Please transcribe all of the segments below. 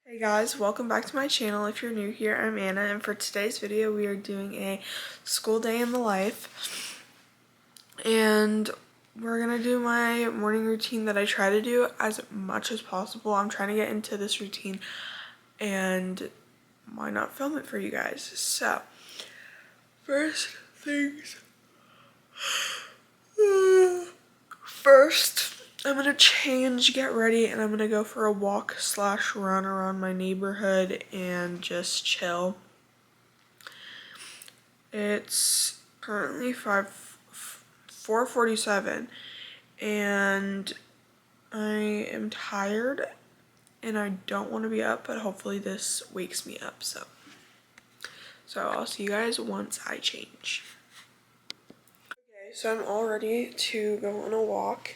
Hey guys, welcome back to my channel. If you're new here, I'm Anna, and for today's video we are doing a school day in the life, and we're gonna do my morning routine that I try to do as much as possible. I'm trying to get into this routine, and why not film it for you guys? So first things first, I'm gonna change, get ready, and I'm gonna go for a walk slash run around my neighborhood and just chill. It's currently 4:47 and I am tired and I don't want to be up, but hopefully this wakes me up. So I'll see you guys once I change. Okay, so I'm all ready to go on a walk,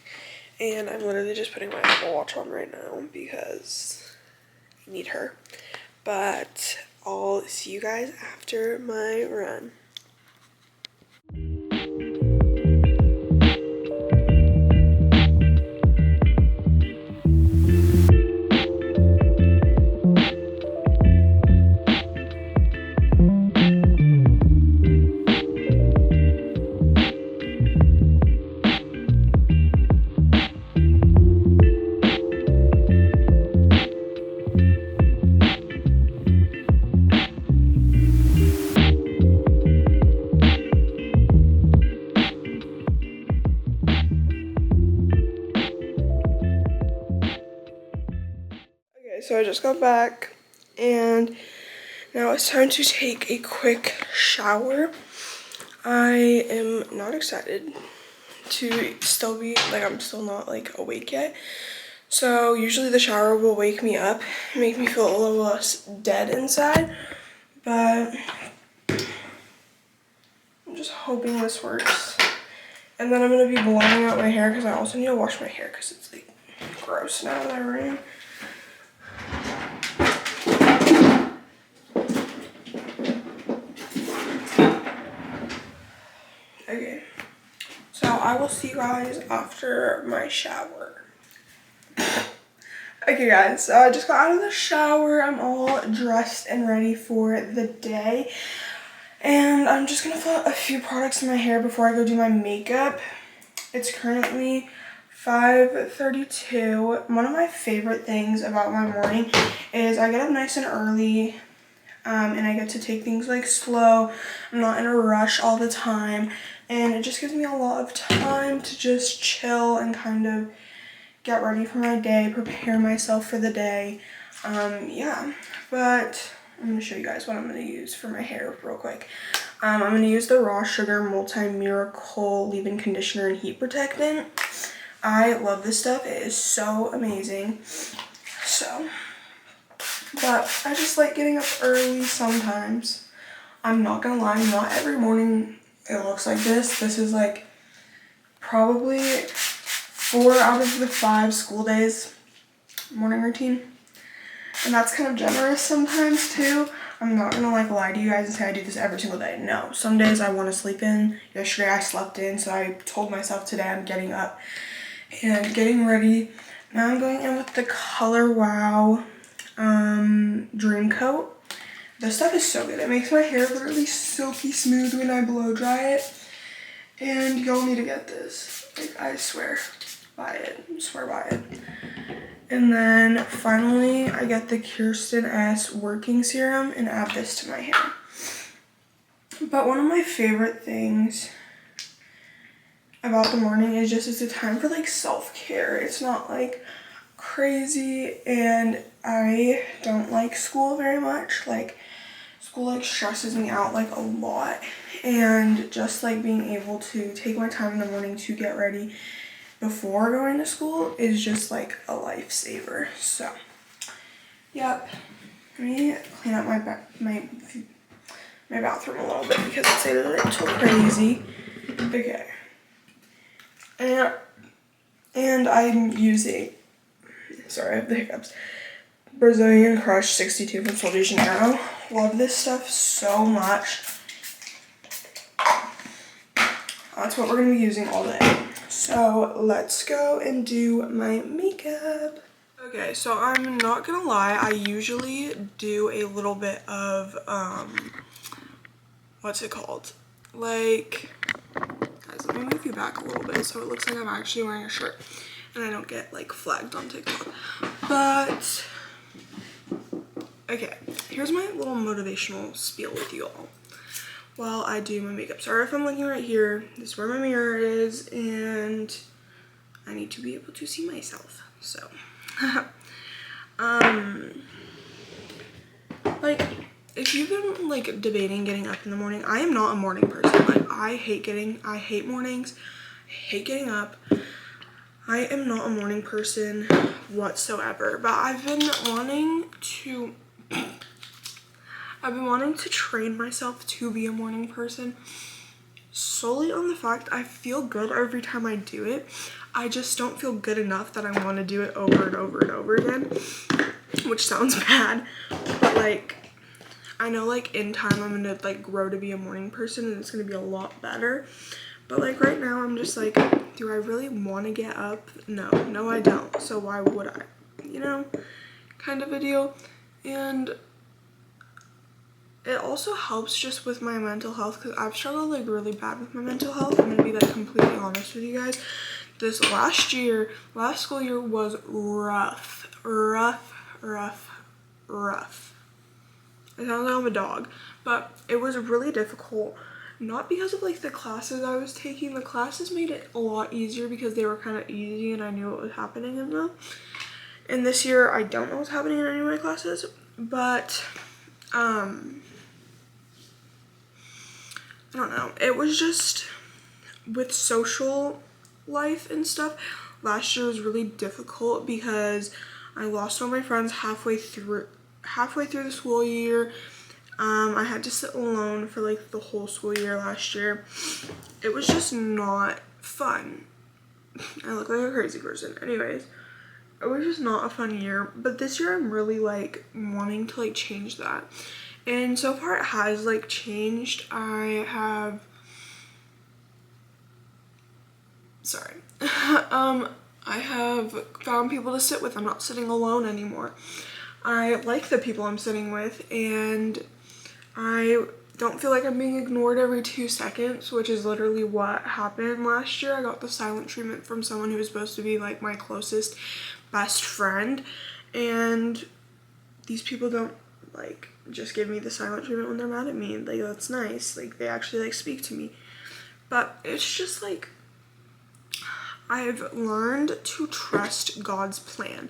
and I'm literally just putting my Apple Watch on right now because I need her. But I'll see you guys after my run. So I just got back and now it's time to take a quick shower. I am not excited to still be, I'm still not awake yet. So usually the shower will wake me up, make me feel a little less dead inside, but I'm just hoping this works. And then I'm gonna be blowing out my hair because I also need to wash my hair because it's gross now that I ran. Okay, so I will see you guys after my shower. Okay guys, so I just got out of the shower. I'm all dressed and ready for the day. And I'm just gonna put a few products in my hair before I go do my makeup. It's currently 5:32. One of my favorite things about my morning is I get up nice and early. And I get to take things slow. I'm not in a rush all the time, and it just gives me a lot of time to just chill and kind of get ready for my day, prepare myself for the day. Yeah, but I'm gonna show you guys what I'm gonna use for my hair real quick. I'm gonna use the Raw Sugar Multi-Miracle Leave-In Conditioner and Heat Protectant. I love this stuff. It is so amazing. But I just like getting up early sometimes. I'm not gonna lie, not every morning it looks like this. This is probably 4 out of the 5 school days morning routine. And that's kind of generous sometimes too. I'm not gonna lie to you guys and say I do this every single day. No, some days I want to sleep in. Yesterday I slept in, so I told myself today I'm getting up and getting ready. Now I'm going in with the Color Wow Dream Coat. This stuff is so good. It makes my hair literally silky smooth when I blow dry it. And y'all need to get this. I swear by it. Swear by it. And then finally I get the Kirsten S Working Serum and add this to my hair. But one of my favorite things about the morning is just it's a time for self-care. It's not crazy, and I don't like school very much. School stresses me out a lot, and just being able to take my time in the morning to get ready before going to school is just a lifesaver. So yep, let me clean up my bathroom a little bit because it's a little crazy. Okay, and I'm using, sorry, I have the hiccups, Brazilian Crush 62 from Sol de Janeiro. Love this stuff so much. That's what we're going to be using all day. So let's go and do my makeup. Okay, so I'm not gonna lie, I usually do a little bit of, what's it called? Like, guys, let me move you back a little bit so it looks like I'm actually wearing a shirt and I don't get like flagged on TikTok. But, okay, here's my little motivational spiel with you all while I do my makeup. Sorry if I'm looking right here. This is where my mirror is and I need to be able to see myself, so. Like, if you've been like debating getting up in the morning, I am not a morning person. Like, I hate mornings, I hate getting up. I am not a morning person whatsoever, but I've been wanting to train myself to be a morning person solely on the fact I feel good every time I do it. I just don't feel good enough that I want to do it over and over and over again, which sounds bad, but like, I know like in time I'm gonna like grow to be a morning person and it's gonna be a lot better. But like right now I'm just like, do I really want to get up? No I don't. So why would I? You know, kind of a deal. And it also helps just with my mental health because I've struggled like really bad with my mental health. I'm gonna be like completely honest with you guys. This last school year was rough. I sound like I'm a dog, but it was really difficult. Not because of like the classes I was taking. The classes made it a lot easier because they were kind of easy and I knew what was happening in them. And this year I don't know what's happening in any of my classes, but I don't know. It was just with social life and stuff. Last year was really difficult because I lost all my friends halfway through the school year. I had to sit alone for like the whole school year last year. It was just not fun. I look like a crazy person. Anyways, it was just not a fun year. But this year I'm really like wanting to like change that. And so far it has like changed. I have found people to sit with. I'm not sitting alone anymore. I like the people I'm sitting with and I don't feel like I'm being ignored every 2 seconds, which is literally what happened last year. I got the silent treatment from someone who was supposed to be like my closest best friend, and these people don't like just give me the silent treatment when they're mad at me. Like, that's nice. Like, they actually like speak to me. But it's just like, I've learned to trust God's plan.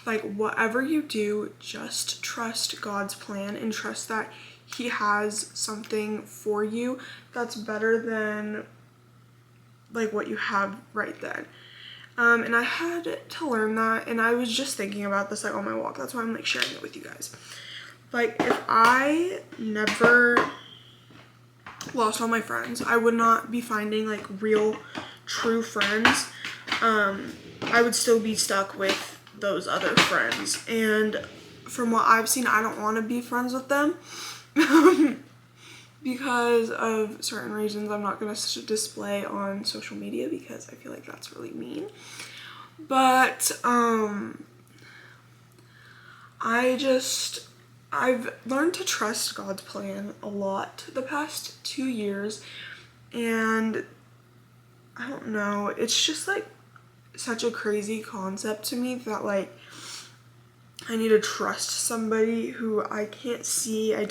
Like, whatever you do, just trust God's plan and trust that He has something for you that's better than like what you have right then. And I had to learn that, and I was just thinking about this like on my walk. That's why I'm like sharing it with you guys. Like, if I never lost all my friends, I would not be finding like real true friends. I would still be stuck with those other friends, and from what I've seen, I don't want to be friends with them because of certain reasons I'm not going to display on social media because I feel like that's really mean. But I've learned to trust God's plan a lot the past 2 years, and I don't know, it's just like such a crazy concept to me that like I need to trust somebody who I can't see. I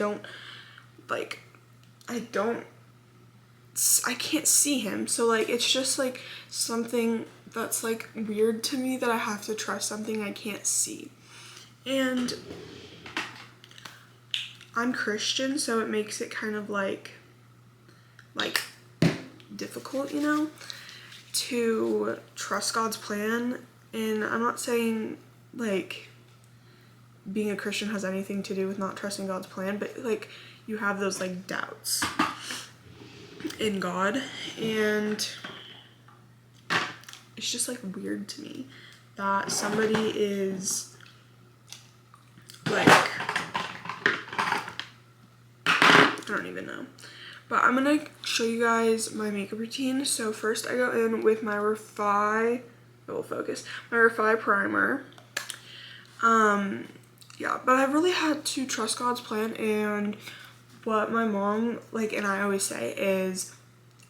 can't see him. So like, it's just like something that's like weird to me that I have to trust something I can't see. And I'm Christian, so it makes it kind of like difficult, you know, to trust God's plan. And I'm not saying like being a Christian has anything to do with not trusting God's plan, but like you have those like doubts in God, and it's just like weird to me that somebody is like, I don't even know. But I'm gonna show you guys my makeup routine. So first I go in with my Refy, it will focus, my Refy primer. Yeah, but I've really had to trust God's plan, and what my mom, like, and I always say is,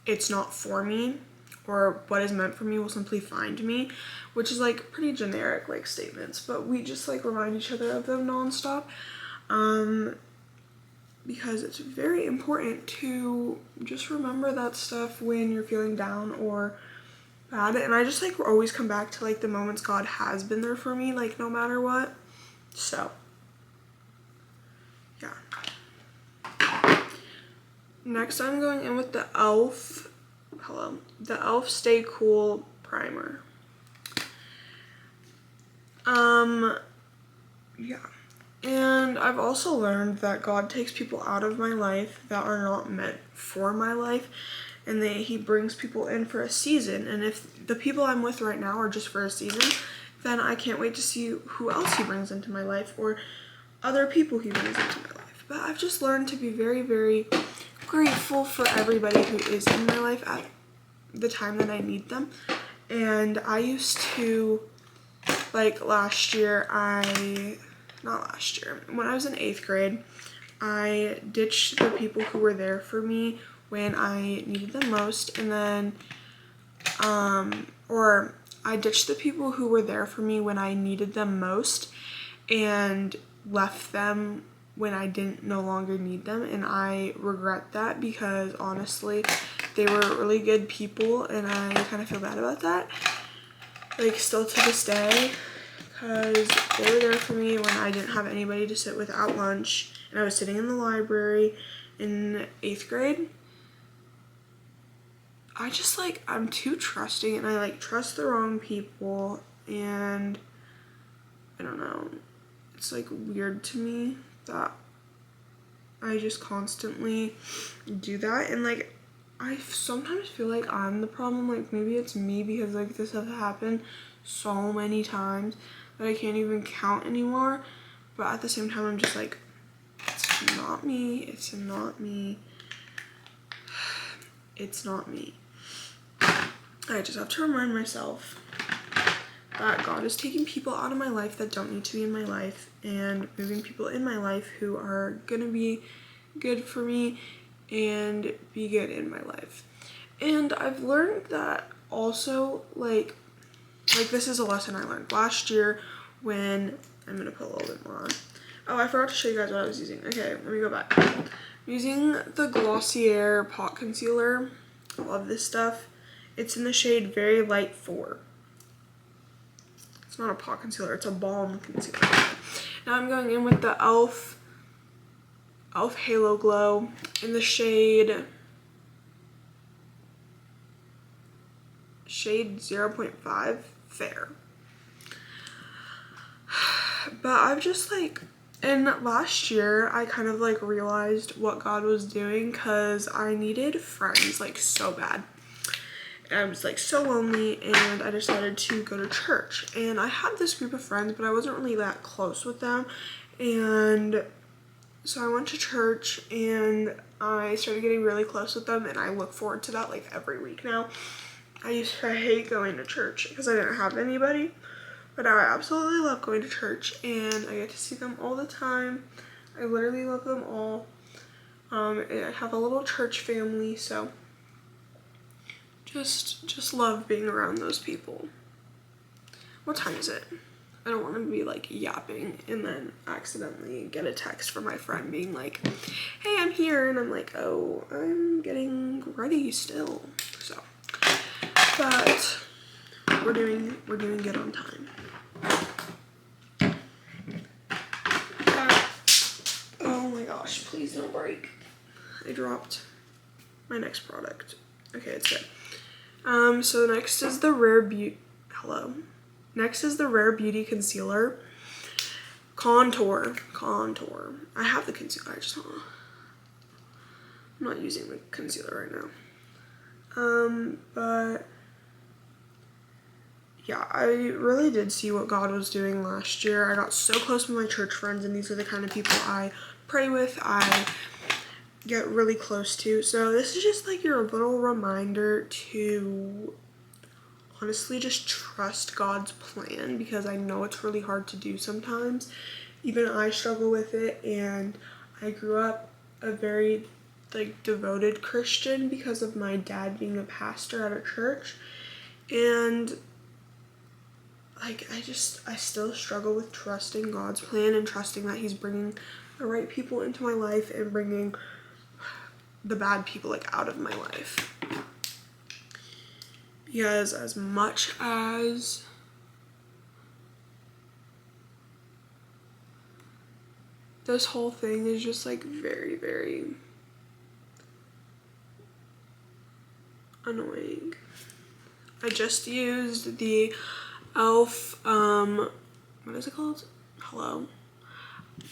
it's not for me, or what is meant for me will simply find me, which is like pretty generic like statements, but we just like remind each other of them nonstop, because it's very important to just remember that stuff when you're feeling down or bad. And I just like always come back to like the moments God has been there for me, like no matter what. So yeah. Next I'm going in with the the e.l.f. Stay Cool primer. Yeah. And I've also learned that God takes people out of my life that are not meant for my life, and that he brings people in for a season. And if the people I'm with right now are just for a season, then I can't wait to see who else he brings into my life, or other people he brings into my life. But I've just learned to be very, very grateful for everybody who is in my life at the time that I need them. And I used to, like last year, when I was in 8th grade, I ditched the people who were there for me when I needed them most, and then, or I ditched the people who were there for me when I needed them most and left them when I didn't no longer need them. And I regret that, because honestly, they were really good people, and I kind of feel bad about that, like still to this day, because they were there for me when I didn't have anybody to sit with at lunch, and I was sitting in the library in 8th grade. I just like, I'm too trusting, and I like trust the wrong people, and I don't know, it's like weird to me that I just constantly do that. And like, I sometimes feel like I'm the problem, like maybe it's me, because like this has happened so many times that I can't even count anymore. But at the same time, I'm just like, it's not me, it's not me, it's not me. I just have to remind myself that God is taking people out of my life that don't need to be in my life, and moving people in my life who are gonna be good for me and be good in my life. And I've learned that also, like this is a lesson I learned last year when, I'm gonna put a little bit more on. Oh, I forgot to show you guys what I was using. Okay, let me go back. I'm using the Glossier Pot Concealer. I love this stuff. It's in the shade Very Light 4. It's not a pot concealer, it's a balm concealer. Now I'm going in with the e.l.f. Halo Glow in the shade 0.5 Fair. But I've just like, and last year I kind of like realized what God was doing, because I needed friends like so bad. And I was like so lonely, and I decided to go to church. And I had this group of friends, but I wasn't really that close with them. And so I went to church, and I started getting really close with them, and I look forward to that like every week now. I used to hate going to church because I didn't have anybody, but now I absolutely love going to church, and I get to see them all the time. I literally love them all. And I have a little church family, so just love being around those people. What time is it? I don't want to be like yapping and then accidentally get a text from my friend being like, hey, I'm here, and I'm like, oh, I'm getting ready still. So, but we're doing good on time. Oh my gosh, please don't break. I dropped my next product. Okay, it's good. So next is the Rare Beauty Concealer Contour. I have the concealer, I'm not using the concealer right now. But yeah, I really did see what God was doing last year. I got so close with my church friends, and these are the kind of people I pray with, I get really close to. So this is just like your little reminder to honestly just trust God's plan, because I know it's really hard to do sometimes. Even I struggle with it, and I grew up a very like devoted Christian because of my dad being a pastor at a church, and like I still struggle with trusting God's plan and trusting that he's bringing the right people into my life and bringing the bad people like out of my life. Because as much as this whole thing is just like very, very annoying. I just used the e.l.f. What is it called? Hello.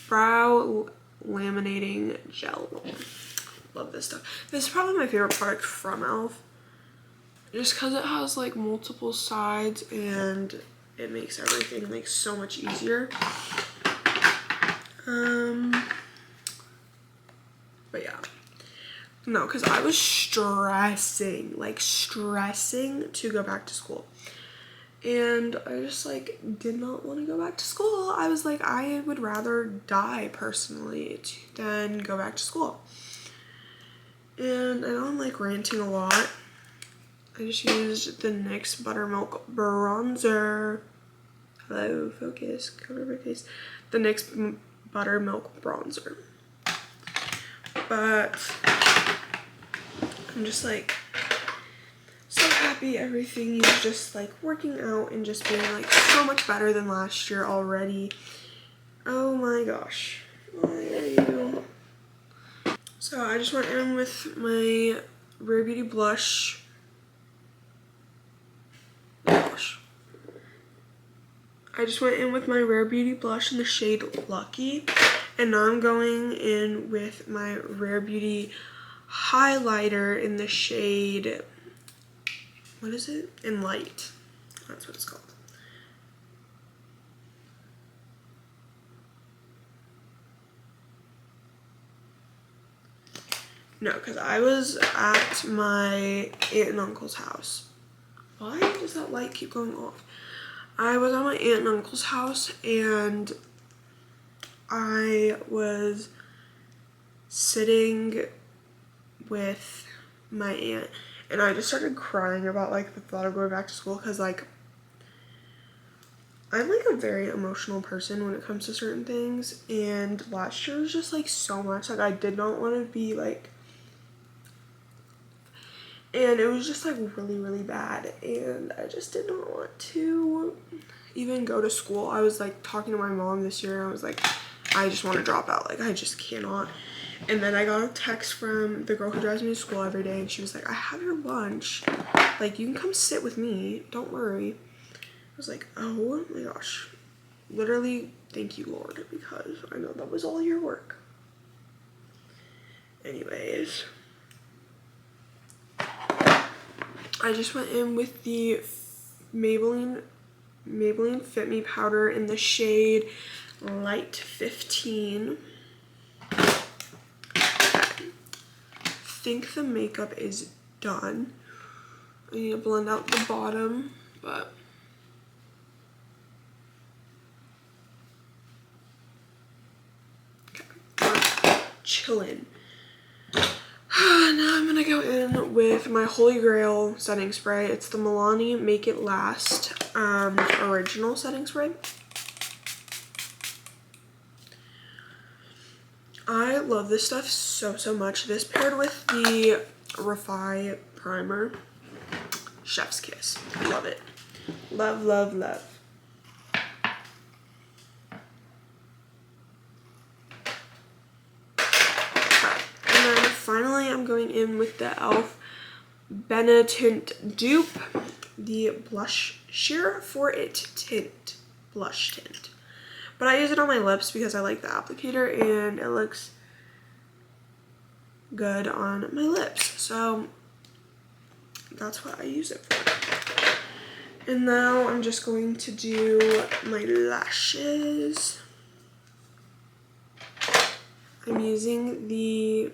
Brow laminating gel. Love this stuff. This is probably my favorite product from e.l.f. just because it has like multiple sides and it makes everything like so much easier. But yeah, no, because I was stressing to go back to school, and I just like did not want to go back to school. I was like, I would rather die personally than go back to school. And I know I'm like ranting a lot. I just used the NYX Buttermilk Bronzer. Hello, focus, cover my face. The NYX Buttermilk Bronzer. But I'm just like so happy everything is just like working out and just being like so much better than last year already. Oh my gosh. Why are you? So I just went in with my Rare Beauty blush. I just went in with my Rare Beauty blush in the shade Lucky, and now I'm going in with my Rare Beauty highlighter in the shade, what is it? In Light. That's what it's called. No, because I was at my aunt and uncle's house. Why does that light keep going off? I was at my aunt and uncle's house, and I was sitting with my aunt, and I just started crying about like the thought of going back to school, because like I'm like a very emotional person when it comes to certain things, and last year was just like so much, like I did not want to be like, and it was just like really, really bad, and I just did not want to even go to school. I was like talking to my mom this year, and I was like, I just want to drop out, like I just cannot. And then I got a text from the girl who drives me to school every day, and she was like, I have your lunch, like you can come sit with me, don't worry. I was like, oh my gosh, literally thank you, Lord, because I know that was all your work. Anyways, I just went in with the Maybelline Fit Me powder in the shade Light 15. I think the makeup is done. I need to blend out the bottom, but okay, chillin'. Now I'm gonna go in with my Holy Grail setting spray. It's the Milani Make It Last original setting spray. I love this stuff so much. This paired with the Refi primer, chef's kiss. Love it. Love, love, love. Finally, I'm going in with the e.l.f. Benetint dupe, the Blush Sheer For It Tint blush tint. But I use it on my lips because I like the applicator and it looks good on my lips. So that's what I use it for. And now I'm just going to do my lashes. I'm using the,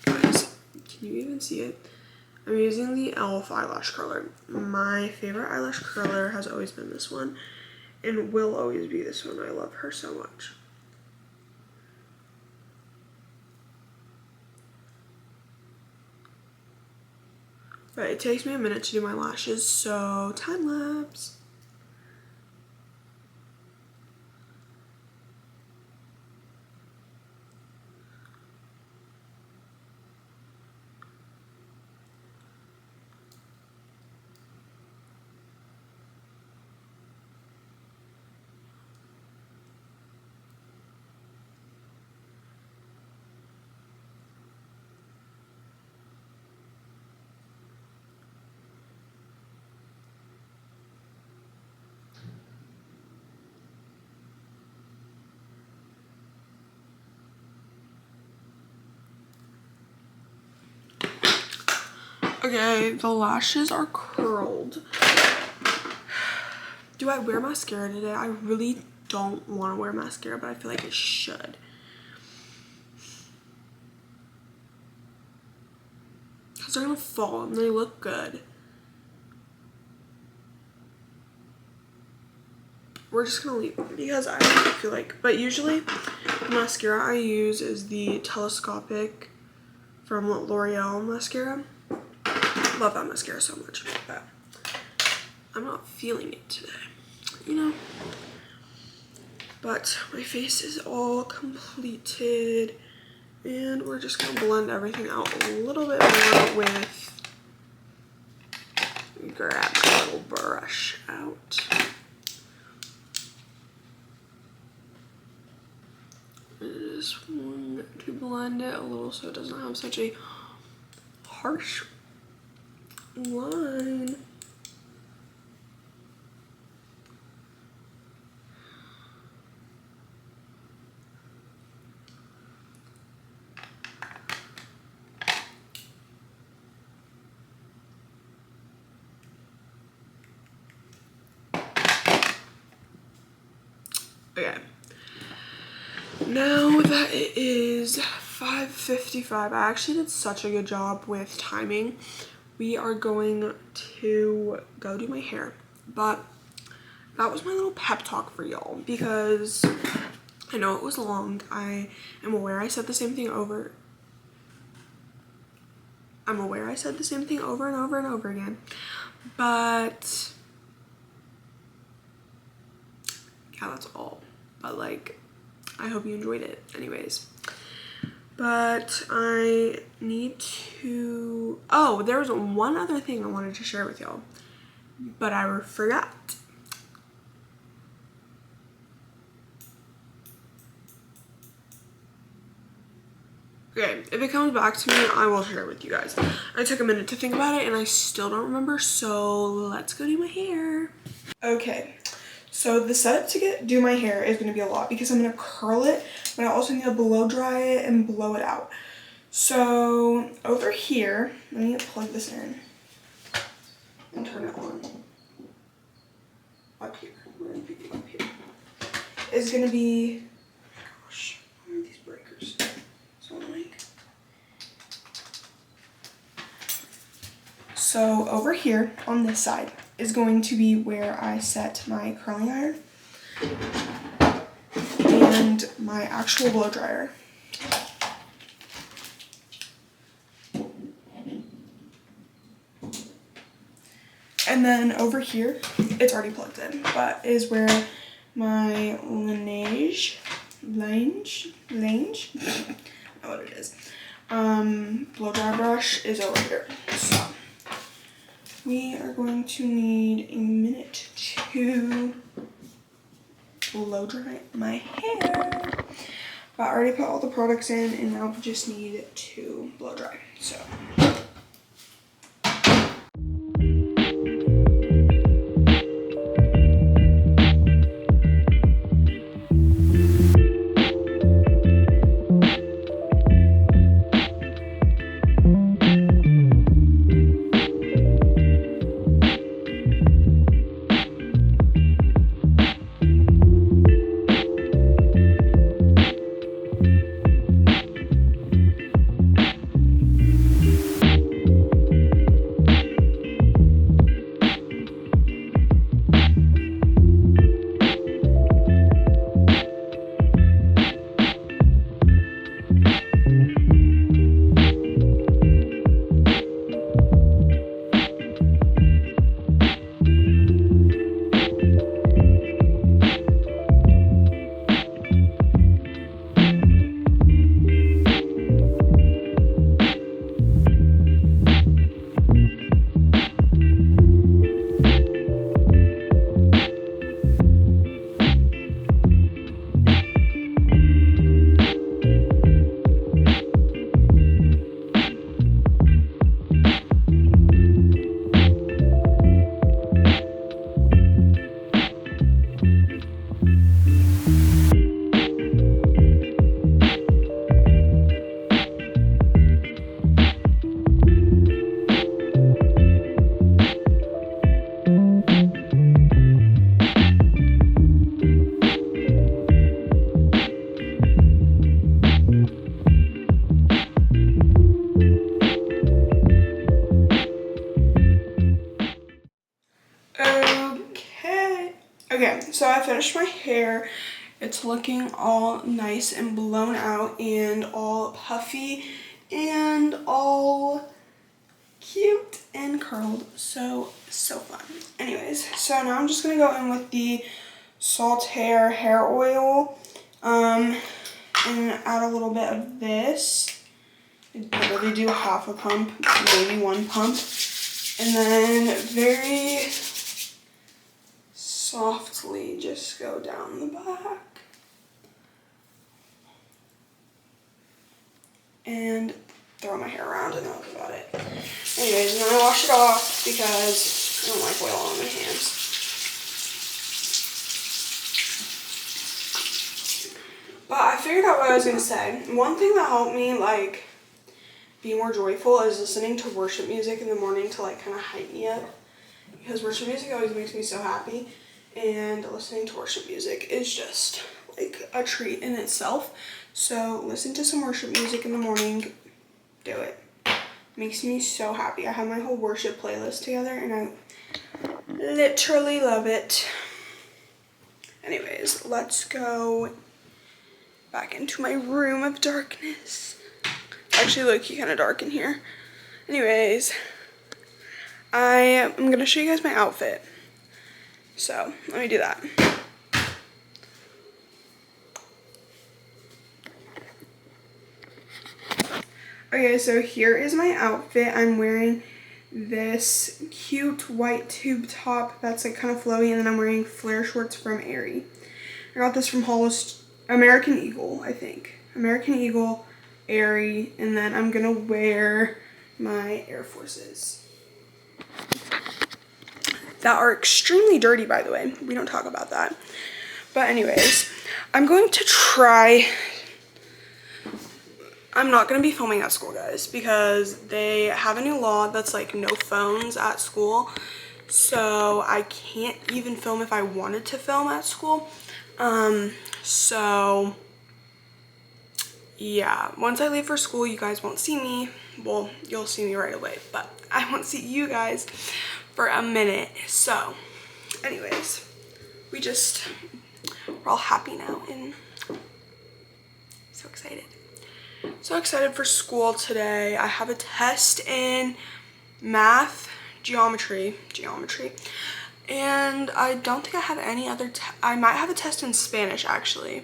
guys, can you even see it? I'm using the e.l.f. eyelash curler. My favorite eyelash curler has always been this one and will always be this one. I love her so much. But it takes me a minute to do my lashes, so time lapse. Okay, the lashes are curled. Do I wear mascara today? I really don't want to wear mascara, but I feel like I should. Because they're going to fall and they look good. We're just going to leave them because I don't feel like... But usually, the mascara I use is the Telescopic from L'Oreal mascara. Love that mascara so much, but I'm not feeling it today, you know. But my face is all completed, and we're just gonna blend everything out a little bit more with, grab my little brush out. I just want to blend it a little so it doesn't have such a harsh line. Okay. Now that it is 5:55, I actually did such a good job with timing. We are going to go do my hair, but that was my little pep talk for y'all because I know it was long. I am aware I said the same thing over. I'm aware I said the same thing over and over and over again, but yeah, that's all. But like, I hope you enjoyed it anyways. But I need to, oh, there was one other thing I wanted to share with y'all, but I forgot. Okay, if it comes back to me, I will share it with you guys. I took a minute to think about it and I still don't remember, so let's go do my hair. Okay, so the setup to do my hair is gonna be a lot because I'm gonna curl it, but I also need to blow dry it and blow it out. So over here, let me plug this in and turn it on. Up here, we're gonna be up here. Is gonna be, gosh, where are these breakers? So annoying. So over here on this side is going to be where I set my curling iron and my actual blow dryer. And then over here, it's already plugged in, but is where my Laneige, I don't know what it is, blow dry brush is over here. So we are going to need a minute to blow dry my hair. But I already put all the products in and now we just need to blow dry. So Okay, so I finished my hair. It's looking all nice and blown out and all puffy and all cute and curled. So fun. Anyways, so now I'm just gonna go in with the Saltaire hair oil and add a little bit of this. I literally do half a pump, maybe one pump. And then very softly just go down the back. And throw my hair around and that's about it. Anyways, and then I wash it off because I don't like oil on my hands. But I figured out what I was gonna say. One thing that helped me like be more joyful is listening to worship music in the morning to like kind of hype me up. Because worship music always makes me so happy. And listening to worship music is just like a treat in itself. So listen to some worship music in the morning. Do it. Makes me so happy. I have my whole worship playlist together and I literally love it. Anyways, let's go back into my room of darkness. Actually, look, kind of dark in here. Anyways, I am gonna show you guys my outfit. So let me do that. Okay, so here is my outfit. I'm wearing this cute white tube top that's like kind of flowy, and then I'm wearing flare shorts from Aerie. I got this from American Eagle, I think. American Eagle, Aerie, and then I'm gonna wear my Air Forces. That are extremely dirty, by the way. We don't talk about that. But anyways, I'm going to try. I'm not going to be filming at school, guys, because they have a new law that's like no phones at school. So I can't even film if I wanted to film at school. So yeah, once I leave for school, you guys won't see me. Well, you'll see me right away, but I won't see you guys for a minute. So anyways, we're all happy now and so excited. So excited for school today. I have a test in math, geometry, and I don't think I have any other I might have a test in Spanish, actually.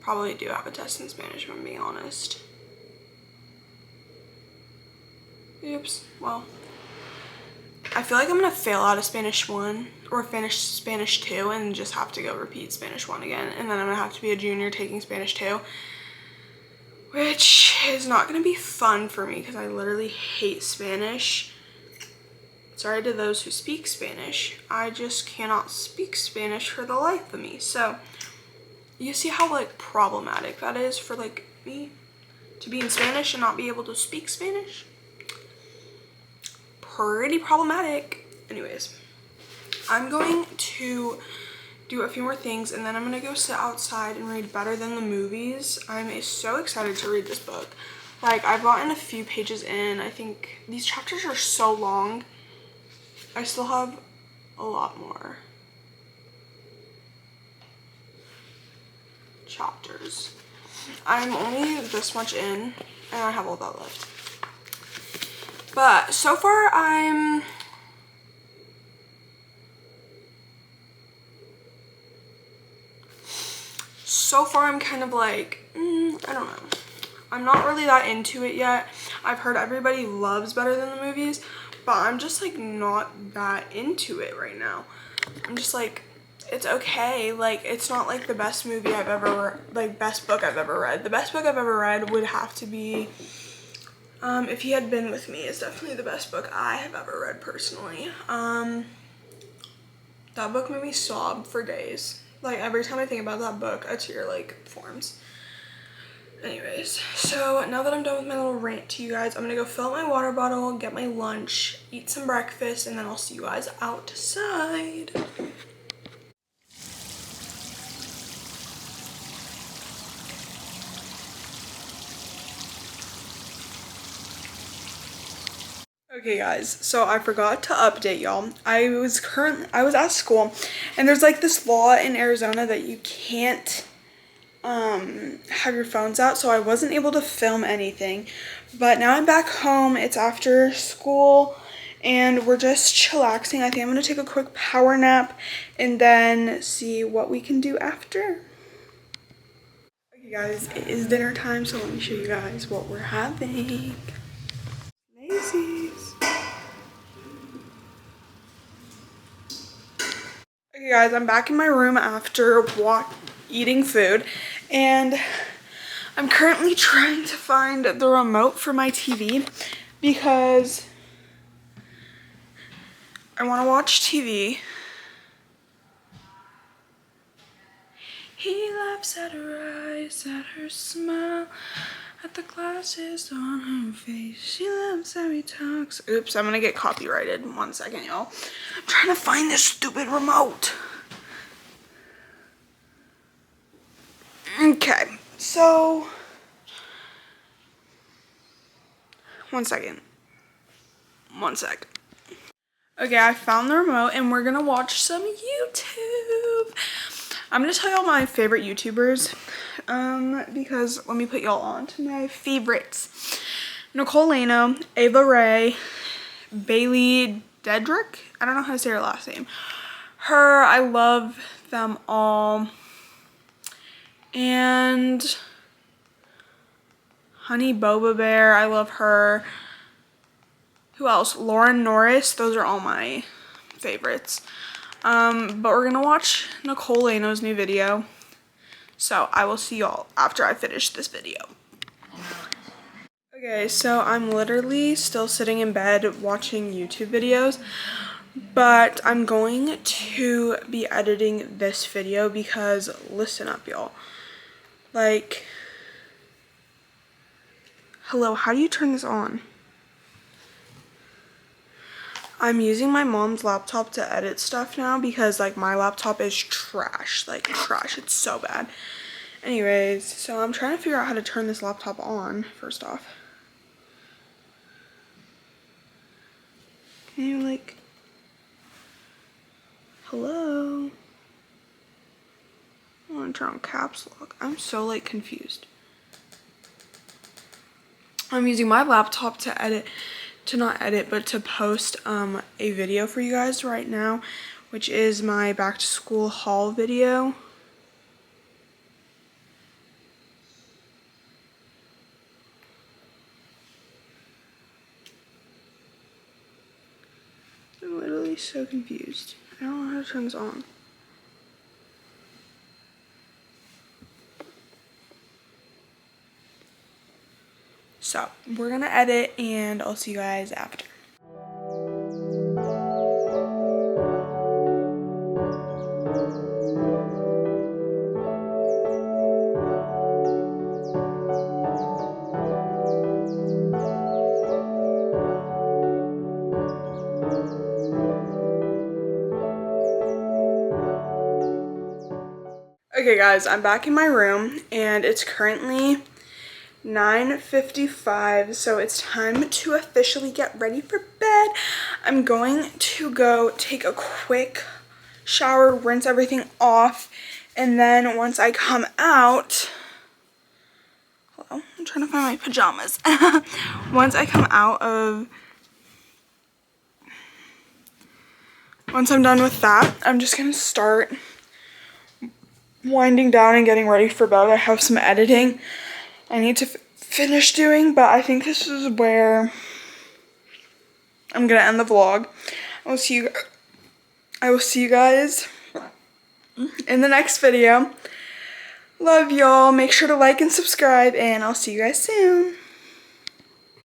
Probably do have a test in Spanish, if I'm being honest. Oops, well, I feel like I'm gonna fail out of Spanish 1 or finish Spanish 2 and just have to go repeat Spanish 1 again, and then I'm gonna have to be a junior taking Spanish 2. Which is not going to be fun for me because I literally hate Spanish. Sorry to those who speak Spanish. I just cannot speak Spanish for the life of me. So you see how like problematic that is for like me to be in Spanish and not be able to speak Spanish? Pretty problematic. Anyways, I'm going to do a few more things and then I'm gonna go sit outside and read Better Than the Movies. I'm so excited to read this book. Like, I've gotten a few pages in. I think these chapters are so long. I still have a lot more chapters. I'm only this much in and I have all that left. But so far I'm kind of like, I don't know. I'm not really that into it yet. I've heard everybody loves Better Than the Movies, but I'm just like not that into it right now. I'm just like, it's okay. Like, it's not like the best movie I've ever, like best book I've ever read. The best book I've ever read would have to be If He Had Been With Me is definitely the best book I have ever read personally. That book made me sob for days. Like, every time I think about that book, a tear, like, forms. Anyways, so now that I'm done with my little rant to you guys, I'm gonna go fill up my water bottle, get my lunch, eat some breakfast, and then I'll see you guys outside. Okay guys, so I forgot to update y'all. I was at school, and there's like this law in Arizona that you can't have your phones out, so I wasn't able to film anything. But now I'm back home. It's after school and we're just chillaxing. I think I'm gonna take a quick power nap and then see what we can do after. Okay guys, it is dinner time, so let me show you guys what we're having. Macy's. Okay guys, I'm back in my room after eating food, and I'm currently trying to find the remote for my TV because I want to watch TV. He laughs at her eyes, at her smile, at the glasses on her face. She loves how he talks. Oops, I'm gonna get copyrighted. 1 second, y'all. I'm trying to find this stupid remote. Okay, so 1 second. 1 sec. Okay, I found the remote and we're gonna watch some YouTube. I'm gonna tell y'all my favorite YouTubers because let me put y'all on to my favorites. Nicole Lano, Ava Ray, Bailey Dedrick. I don't know how to say her last name. Her, I love them all. And Honey Boba Bear, I love her. Who else? Lauren Norris. Those are all my favorites. But we're gonna watch Nicole Lano's new video. So I will see y'all after I finish this video. Okay, so I'm literally still sitting in bed watching YouTube videos, but I'm going to be editing this video because listen up, y'all. Like, hello, how do you turn this on? I'm using my mom's laptop to edit stuff now because like my laptop is trash, like trash, it's so bad. Anyways, so I'm trying to figure out how to turn this laptop on first off. Can you like, hello? I want to turn on caps lock. I'm so like confused. I'm using my laptop to edit, but to post a video for you guys right now, which is my back to school haul video. I'm literally so confused. I don't know how to turn this on. So we're gonna edit and I'll see you guys after. Okay guys, I'm back in my room and it's currently 9:55, so it's time to officially get ready for bed. I'm going to go take a quick shower, rinse everything off, and then once I come out, hello, I'm trying to find my pajamas. Once I'm done with that, I'm just gonna start winding down and getting ready for bed. I have some editing I need to finish doing, but I think this is where I'm gonna end the vlog. I will see you guys in the next video. Love y'all. Make sure to like and subscribe, and I'll see you guys soon.